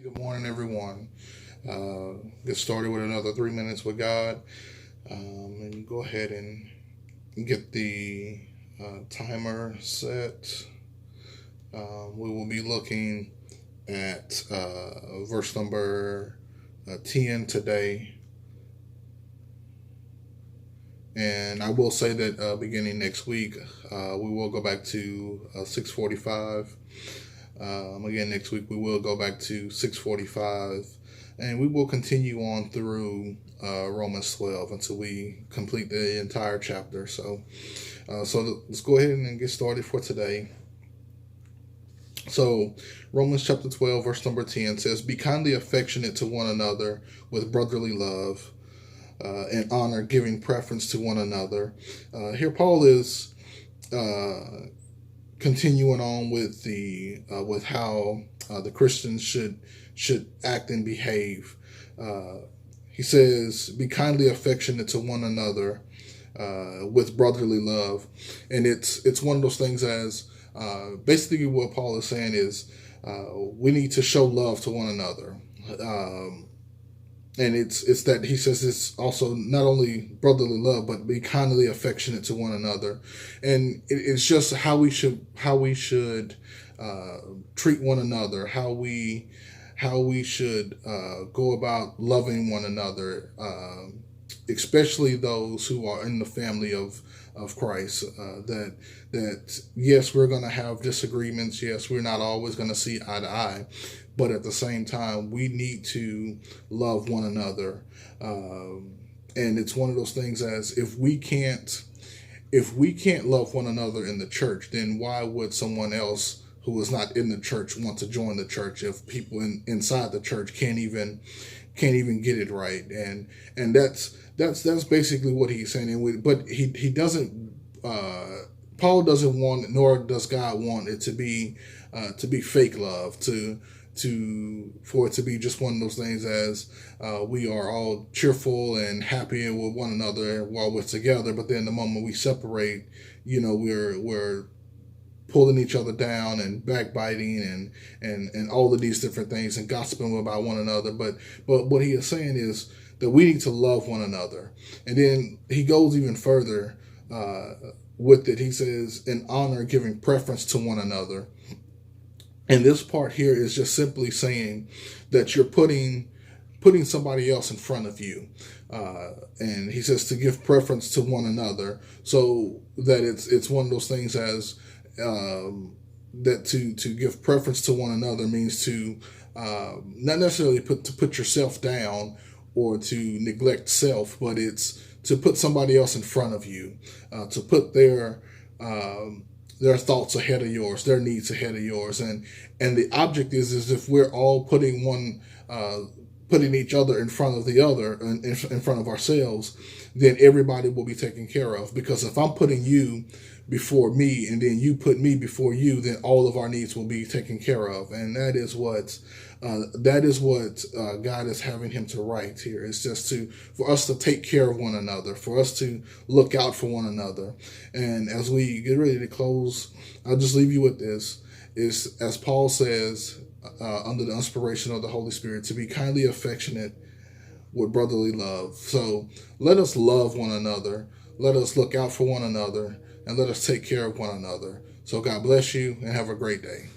Good morning, everyone. Get started with another 3 minutes with God. And go ahead and get the timer set. We will be looking at verse number 10 today. And I will say that beginning next week, we will go back to 6:45. Again, next week we will go back to 6:45, and we will continue on through Romans 12 until we complete the entire chapter. So let's go ahead and get started for today. So Romans chapter 12, verse number 10 says, "Be kindly affectionate to one another with brotherly love and honor, giving preference to one another." Here Paul is continuing on with the with how the Christians should act and behave. He says, "Be kindly affectionate to one another with brotherly love," and it's one of those things as basically what Paul is saying is we need to show love to one another. And it's that he says it's also not only brotherly love, but be kindly affectionate to one another, and it's just how we should treat one another, how we should go about loving one another, especially those who are in the family of Christ. That yes, we're going to have disagreements. Yes, we're not always going to see eye to eye. But at the same time, we need to love one another. And it's one of those things as if we can't love one another in the church, then why would someone else who is not in the church want to join the church if people inside the church can't even get it right? And that's basically what he's saying. But he doesn't. Paul doesn't want, nor does God want it to be fake love, for it to be just one of those things as we are all cheerful and happy with one another while we're together, but then the moment we separate, we're pulling each other down and backbiting and all of these different things and gossiping about one another. But what he is saying is that we need to love one another. And then he goes even further with it. He says, in honor, giving preference to one another. And this part here is just simply saying that you're putting somebody else in front of you. And he says to give preference to one another, so that it's one of those things as that to give preference to one another means to not necessarily put yourself down or to neglect self, but it's to put somebody else in front of you, to put their thoughts ahead of yours, their needs ahead of yours, and the object is if we're all putting each other in front of the other, in front of ourselves, then everybody will be taken care of. Because if I'm putting you before me, and then you put me before you, then all of our needs will be taken care of, and that is what God is having him to write here. It's just for us to take care of one another, for us to look out for one another. And as we get ready to close, I'll just leave you with this: is, as Paul says, under the inspiration of the Holy Spirit, to be kindly affectionate with brotherly love. So let us love one another. Let us look out for one another, and let us take care of one another. So God bless you, and have a great day.